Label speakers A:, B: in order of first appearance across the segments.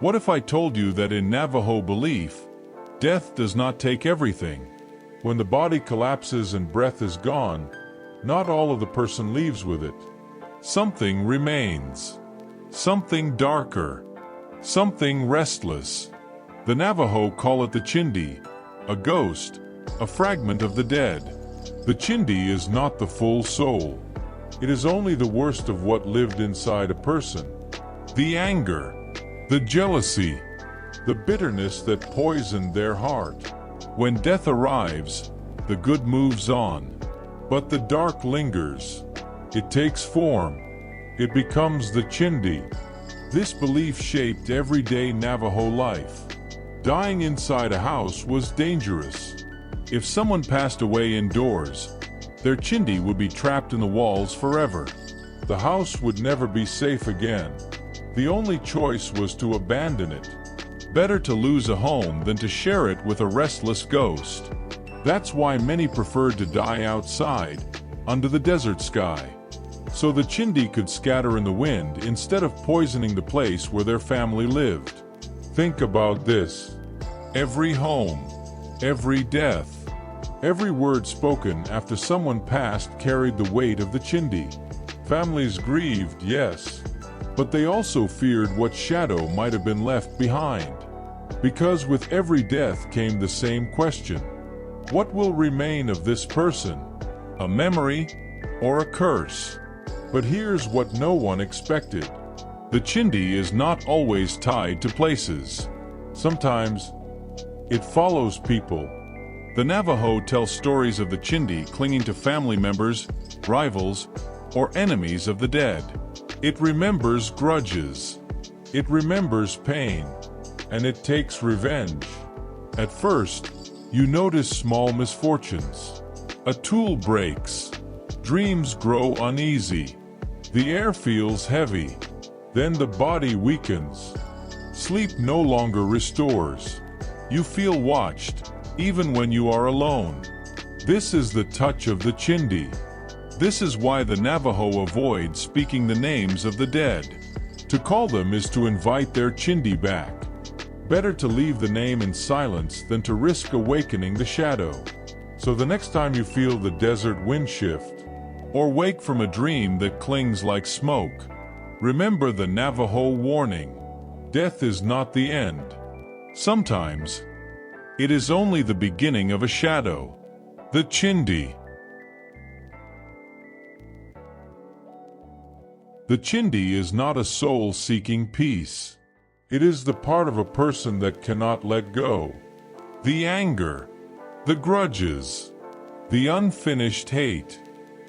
A: What if I told you that in Navajo belief, death does not take everything? When the body collapses and breath is gone, not all of the person leaves with it. Something remains. Something darker. Something restless. The Navajo call it the Chindi, a ghost, a fragment of the dead. The Chindi is not the full soul. It is only the worst of what lived inside a person. The anger, the jealousy, the bitterness that poisoned their heart. When death arrives, the good moves on, but the dark lingers. It takes form. It becomes the Chindi. This belief shaped everyday Navajo life. Dying inside a house was dangerous. If someone passed away indoors, their Chindi would be trapped in the walls forever. The house would never be safe again. The only choice was to abandon it. Better to lose a home than to share it with a restless ghost. That's why many preferred to die outside, under the desert sky, so the Chindi could scatter in the wind instead of poisoning the place where their family lived. Think about this. Every home, every death, every word spoken after someone passed carried the weight of the Chindi. Families grieved, yes, but they also feared what shadow might have been left behind. Because with every death came the same question: what will remain of this person? A memory or a curse? But here's what no one expected. The Chindi is not always tied to places. Sometimes it follows people. The Navajo tell stories of the Chindi clinging to family members, rivals, or enemies of the dead. It remembers grudges. It remembers pain. And it takes revenge. At first, you notice small misfortunes. A tool breaks. Dreams grow uneasy. The air feels heavy. Then the body weakens. Sleep no longer restores. You feel watched, even when you are alone. This is the touch of the Chindi. This is why the Navajo avoid speaking the names of the dead. To call them is to invite their Chindi back. Better to leave the name in silence than to risk awakening the shadow. So the next time you feel the desert wind shift, or wake from a dream that clings like smoke, remember the Navajo warning. Death is not the end. Sometimes, it is only the beginning of a shadow. The Chindi. The Chindi is not a soul seeking peace. It is the part of a person that cannot let go. The anger, the grudges, the unfinished hate.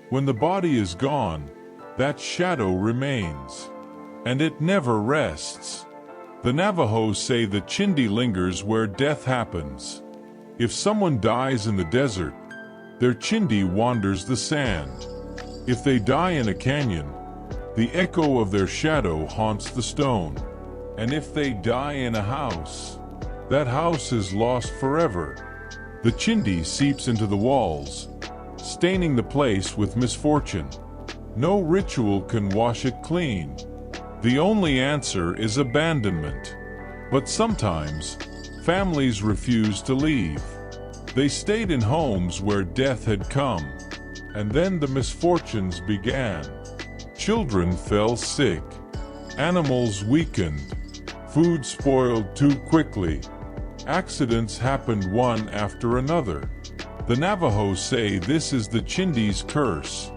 A: When the body is gone, that shadow remains, and it never rests. The Navajos say the Chindi lingers where death happens. If someone dies in the desert, their Chindi wanders the sand. If they die in a canyon, the echo of their shadow haunts the stone. And if they die in a house, that house is lost forever. The Chindi seeps into the walls, staining the place with misfortune. No ritual can wash it clean. The only answer is abandonment. But sometimes, families refuse to leave. They stayed in homes where death had come, and then the misfortunes began. Children fell sick. Animals weakened. Food spoiled too quickly. Accidents happened one after another. The Navajos say this is the Chindi's curse,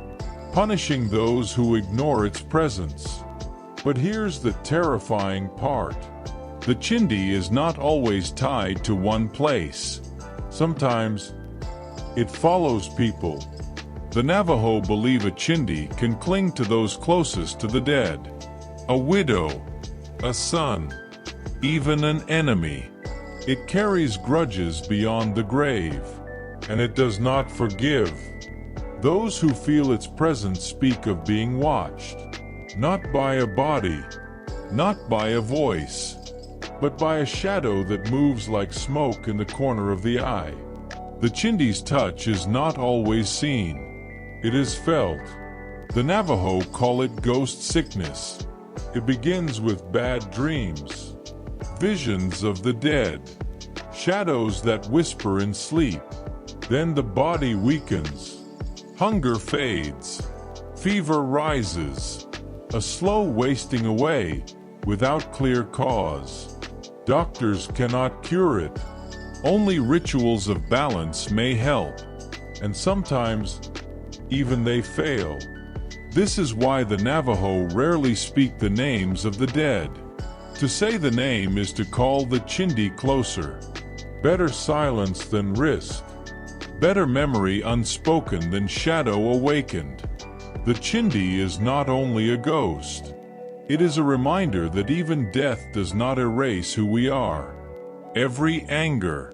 A: punishing those who ignore its presence. But here's the terrifying part. The Chindi is not always tied to one place. Sometimes, it follows people. The Navajo believe a Chindi can cling to those closest to the dead. A widow, a son, even an enemy. It carries grudges beyond the grave, and it does not forgive. Those who feel its presence speak of being watched, not by a body, not by a voice, but by a shadow that moves like smoke in the corner of the eye. The Chindi's touch is not always seen. It is felt. The Navajo call it ghost sickness. It begins with bad dreams. visions of the dead, shadows that whisper in sleep. Then the body weakens, hunger fades, fever rises, a slow wasting away without clear cause. Doctors cannot cure it. Only rituals of balance may help, and sometimes even they fail. This is why the Navajo rarely speak the names of the dead. To say the name is to call the Chindi closer. Better silence than risk. Better memory unspoken than shadow awakened. The Chindi is not only a ghost. It is a reminder that even death does not erase who we are. Every anger,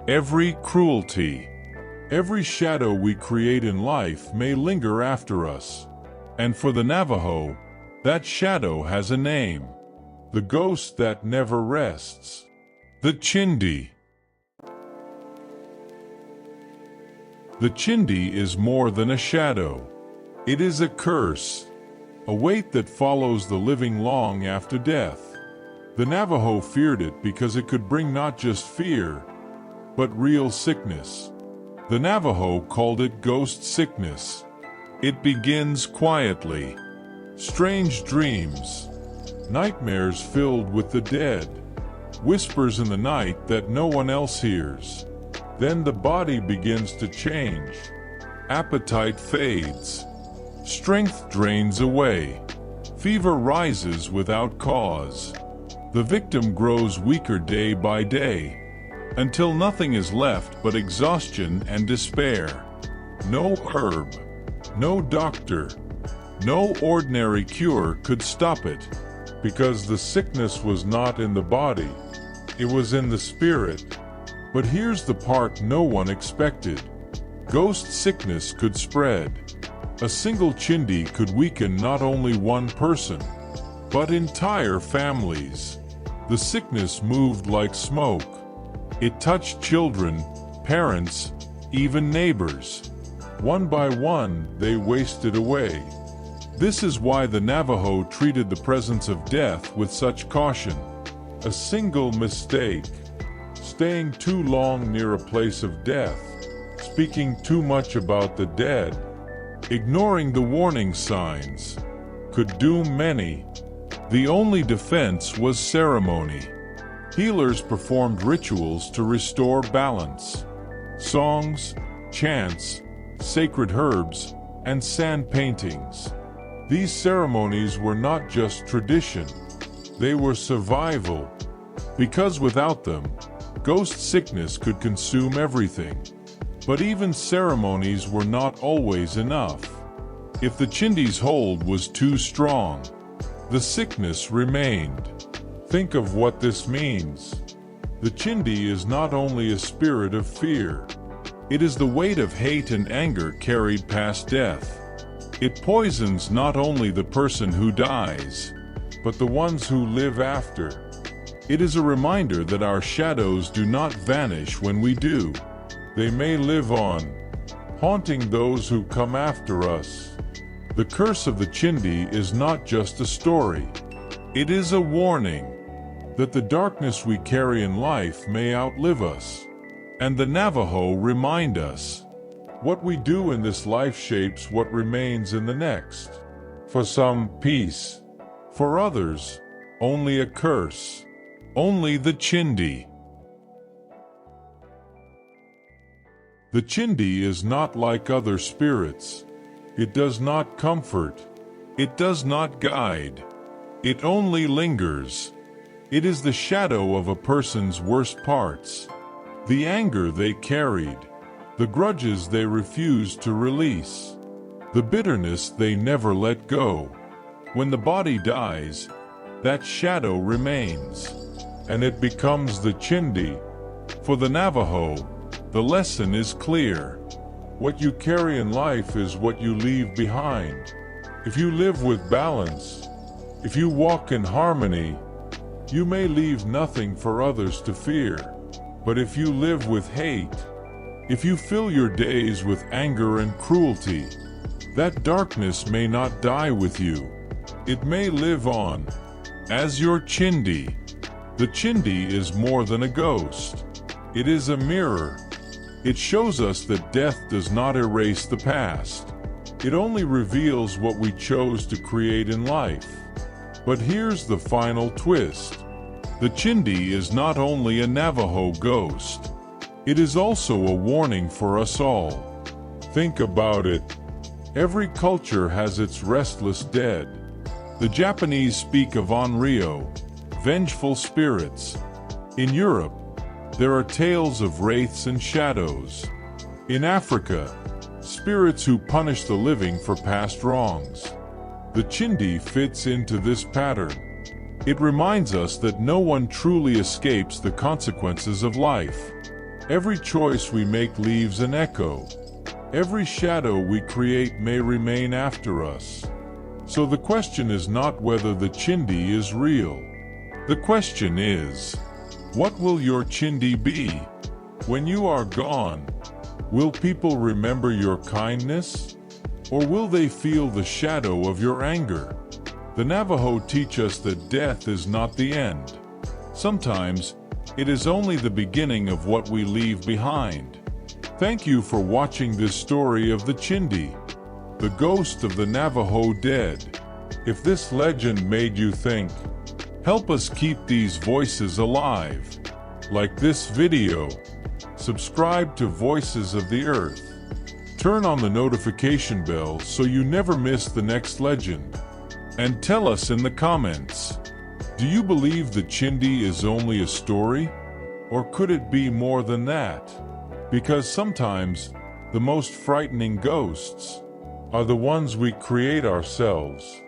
A: every cruelty, every shadow we create in life may linger after us. And for the Navajo, that shadow has a name. The ghost that never rests. The Chindi. The Chindi is more than a shadow. It is a curse, a weight that follows the living long after death. The Navajo feared it because it could bring not just fear, but real sickness. The Navajo called it ghost sickness. It begins quietly. Strange dreams, nightmares filled with the dead, whispers in the night that no one else hears. Then the body begins to change. Appetite fades. Strength drains away. Fever rises without cause. The victim grows weaker day by day, until nothing is left but exhaustion and despair. No herb, no doctor, no ordinary cure could stop it, because the sickness was not in the body, it was in the spirit. But here's the part no one expected. Ghost sickness could spread. A single Chindi could weaken not only one person, but entire families. The sickness moved like smoke. It touched children, parents, even neighbors. One by one, they wasted away. This is why the Navajo treated the presence of death with such caution. A single mistake, staying too long near a place of death, speaking too much about the dead, ignoring the warning signs, could doom many. The only defense was ceremony. Healers performed rituals to restore balance. Songs, chants, sacred herbs, and sand paintings. These ceremonies were not just tradition, they were survival. Because without them, ghost sickness could consume everything. But even ceremonies were not always enough. If the Chindi's hold was too strong, the sickness remained. Think of what this means. The Chindi is not only a spirit of fear. It is the weight of hate and anger carried past death. It poisons not only the person who dies, but the ones who live after. It is a reminder that our shadows do not vanish when we do. They may live on, haunting those who come after us. The curse of the Chindi is not just a story. It is a warning that the darkness we carry in life may outlive us. And the Navajo remind us, what we do in this life shapes what remains in the next. For some, peace. For others, only a curse. Only the Chindi. The Chindi is not like other spirits. It does not comfort. It does not guide. It only lingers. It is the shadow of a person's worst parts. The anger they carried. The grudges they refused to release. The bitterness they never let go. When the body dies, that shadow remains. And it becomes the Chindi. For the Navajo, the lesson is clear. What you carry in life is what you leave behind. If you live with balance, if you walk in harmony, you may leave nothing for others to fear. But if you live with hate, if you fill your days with anger and cruelty, that darkness may not die with you. It may live on as your Chindi, The Chindi is more than a ghost. It is a mirror. It shows us that death does not erase the past. It only reveals what we chose to create in life. But here's the final twist. The Chindi is not only a Navajo ghost. It is also a warning for us all. Think about it. Every culture has its restless dead. The Japanese speak of onryo, vengeful spirits. In Europe, there are tales of wraiths and shadows. In Africa, spirits who punish the living for past wrongs. The Chindi fits into this pattern. It reminds us that no one truly escapes the consequences of life. Every choice we make leaves an echo. Every shadow we create may remain after us. So the question is not whether the Chindi is real. The question is, what will your Chindi be? When you are gone, will people remember your kindness? Or will they feel the shadow of your anger? The Navajo teach us that death is not the end. Sometimes, it is only the beginning of what we leave behind. Thank you for watching this story of the Chindi, the ghost of the Navajo dead. If this legend made you think, help us keep these voices alive. Like this video, subscribe to Voices of the Earth. Turn on the notification bell so you never miss the next legend. And tell us in the comments, do you believe the Chindi is only a story? Or could it be more than that? Because sometimes, the most frightening ghosts are the ones we create ourselves.